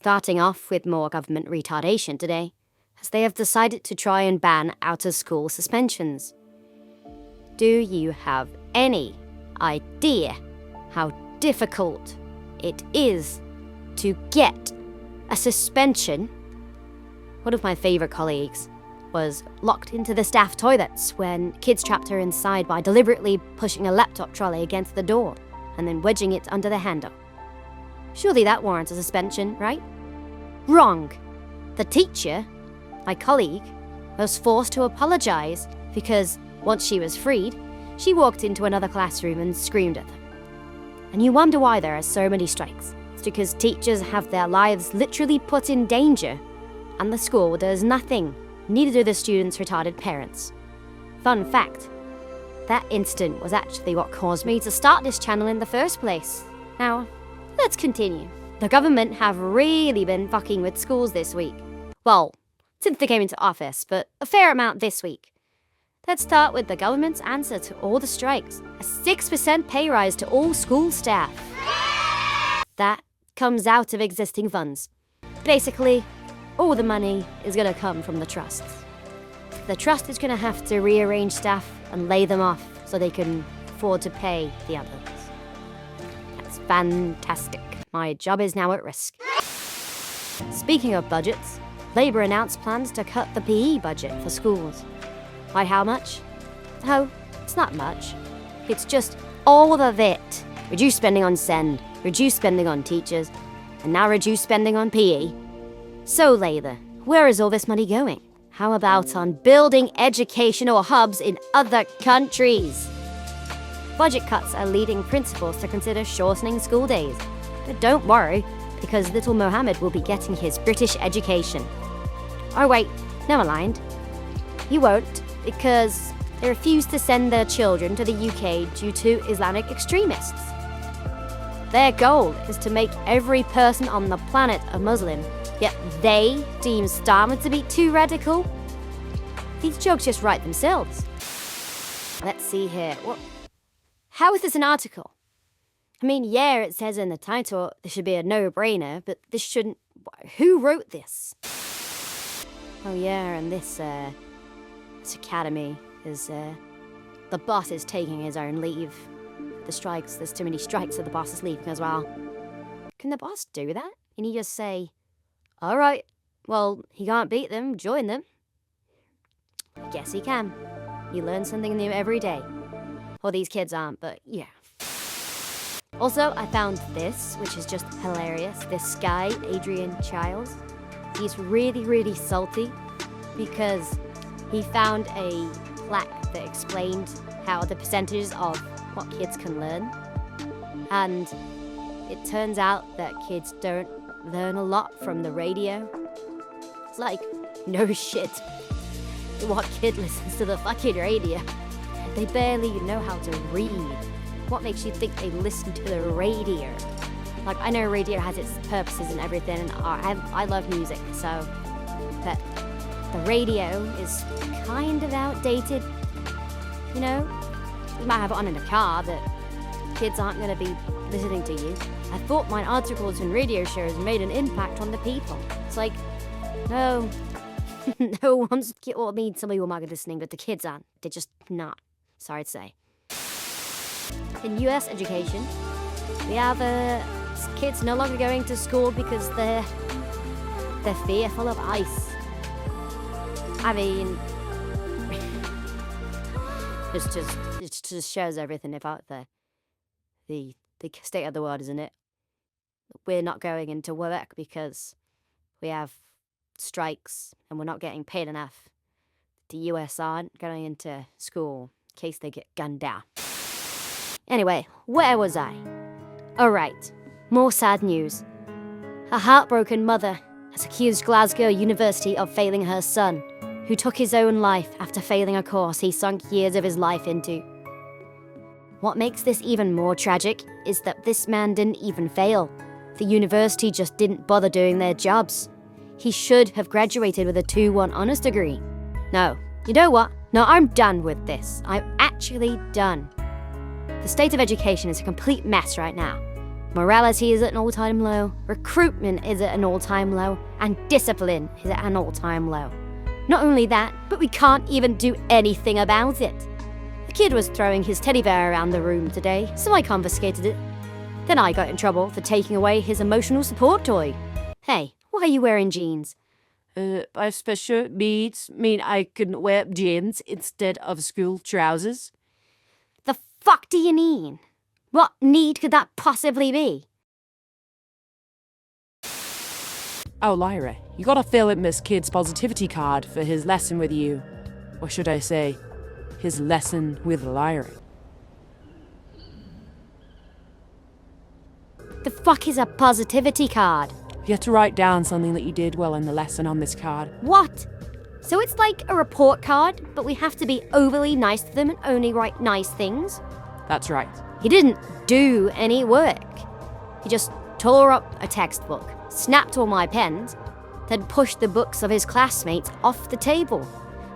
Starting off with more government retardation today, as they have decided to try and ban out-of-school suspensions. Do you have any idea how difficult it is to get a suspension? One of my favourite colleagues was locked into the staff toilets when kids trapped her inside by deliberately pushing a laptop trolley against the door and then wedging it under the handle. Surely that warrants a suspension, right? Wrong. The teacher, my colleague, was forced to apologise because once she was freed, she walked into another classroom and screamed at them. And you wonder why there are so many strikes. It's because teachers have their lives literally put in danger, and the school does nothing. Neither do the students' retarded parents. Fun fact, that incident was actually what caused me to start this channel in the first place. Now, let's continue. The government have really been fucking with schools this week. Well, since they came into office, but a fair amount this week. Let's start with the government's answer to all the strikes. A 6% pay rise to all school staff. That comes out of existing funds. Basically, all the money is going to come from the trusts. The trust is going to have to rearrange staff and lay them off so they can afford to pay the others. That's fantastic. My job is now at risk. Speaking of budgets, Labour announced plans to cut the PE budget for schools. By how much? Oh, it's not much. It's just all of it. Reduce spending on SEND, reduce spending on teachers, and now reduce spending on PE. So Labour, where is all this money going? How about on building educational hubs in other countries? Budget cuts are leading principals to consider shortening school days. But don't worry, because little Mohammed will be getting his British education. Oh wait, never mind. He won't, because they refuse to send their children to the UK due to Islamic extremists. Their goal is to make every person on the planet a Muslim, yet they deem Islam to be too radical. These jokes just write themselves. Let's see here. How is this an article? I mean, yeah, it says in the title this should be a no-brainer, but this shouldn't... Who wrote this? Oh yeah, and this academy is, the boss is taking his own leave. The strikes, there's too many strikes, so the boss is leaving as well. Can the boss do that? Can he just say, alright, well, he can't beat them, join them? I guess he can. You learn something new every day. Well, these kids aren't, but yeah. Also, I found this, which is just hilarious. This guy, Adrian Childs, he's really, really salty because he found a plaque that explained how the percentages of what kids can learn. And it turns out that kids don't learn a lot from the radio. It's like, no shit. What kid listens to the fucking radio? They barely know how to read. What makes you think they listen to the radio? Like, I know radio has its purposes and everything, and I love music, so... But the radio is kind of outdated. You know? You might have it on in a car, but kids aren't going to be listening to you. I thought my articles and radio shows made an impact on the people. It's like, no. No one's... Well, I mean, some people might be listening, but the kids aren't. They're just not. Sorry to say. In US education, we have kids no longer going to school because they're fearful of ice. I mean, it just shows everything about the state of the world, isn't it? We're not going into work because we have strikes and we're not getting paid enough. The US aren't going into school in case they get gunned down. Anyway, where was I? Alright, more sad news. A heartbroken mother has accused Glasgow University of failing her son, who took his own life after failing a course he sunk years of his life into. What makes this even more tragic is that this man didn't even fail. The university just didn't bother doing their jobs. He should have graduated with a 2-1 honours degree. No, you know what? No, I'm done with this. I'm actually done. The state of education is a complete mess right now. Morality is at an all-time low, recruitment is at an all-time low, and discipline is at an all-time low. Not only that, but we can't even do anything about it. The kid was throwing his teddy bear around the room today, so I confiscated it. Then I got in trouble for taking away his emotional support toy. Hey, why are you wearing jeans? By special needs mean I can wear jeans instead of school trousers. The fuck do you mean? What need could that possibly be? Oh, Lyra, you gotta fill in this kid's positivity card for his lesson with you. Or should I say, his lesson with Lyra. The fuck is a positivity card? You have to write down something that you did well in the lesson on this card. What? So it's like a report card, but we have to be overly nice to them and only write nice things? That's right. He didn't do any work. He just tore up a textbook, snapped all my pens, then pushed the books of his classmates off the table,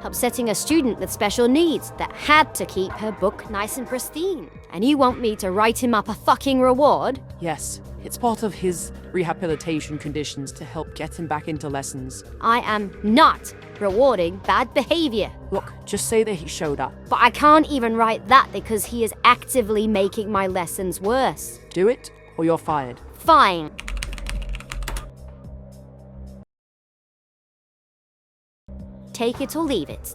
upsetting a student with special needs that had to keep her book nice and pristine. And you want me to write him up a fucking reward? Yes, it's part of his rehabilitation conditions to help get him back into lessons. I am not rewarding bad behavior. Look, just say that he showed up. But I can't even write that because he is actively making my lessons worse. Do it, or you're fired. Fine. Take it or leave it.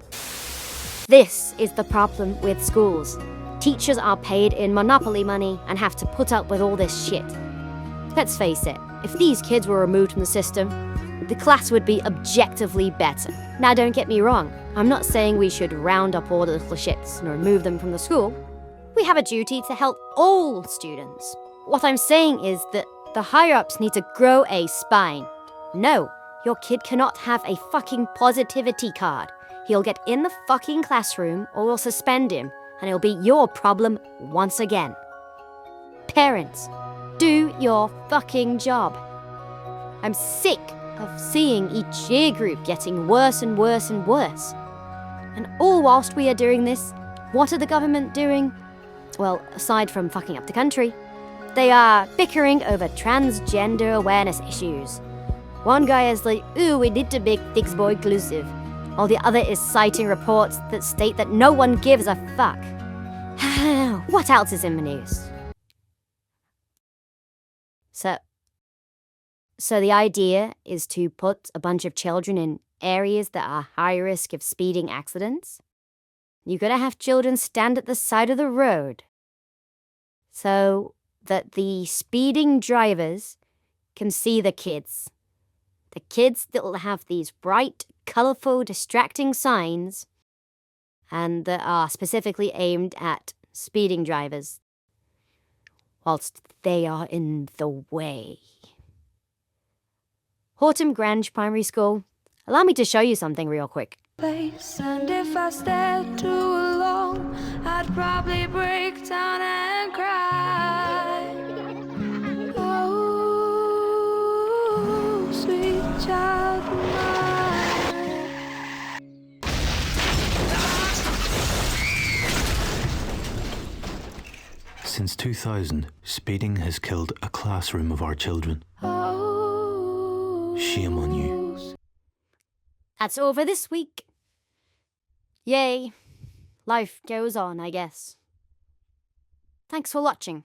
This is the problem with schools. Teachers are paid in Monopoly money and have to put up with all this shit. Let's face it, if these kids were removed from the system, the class would be objectively better. Now don't get me wrong, I'm not saying we should round up all the little shits and remove them from the school. We have a duty to help all students. What I'm saying is that the higher-ups need to grow a spine. No, your kid cannot have a fucking positivity card. He'll get in the fucking classroom or we'll suspend him, and it'll be your problem once again. Parents, do your fucking job. I'm sick of seeing each year group getting worse and worse and worse. And all whilst we are doing this, what are the government doing? Well, aside from fucking up the country, they are bickering over transgender awareness issues. One guy is like, ooh, we need to make things more inclusive, while the other is citing reports that state that no one gives a fuck. What else is in the news? So the idea is to put a bunch of children in areas that are high risk of speeding accidents. You're gonna have children stand at the side of the road so that the speeding drivers can see the kids. The kids that will have these bright, colourful, distracting signs and that are specifically aimed at speeding drivers whilst they are in the way. Horton Grange Primary School, allow me to show you something real quick. And if I stared too long, I'd probably break down and cry. Oh, sweet child of mine. Since 2000, speeding has killed a classroom of our children. Shame on you. That's all for this week. Yay. Life goes on, I guess. Thanks for watching.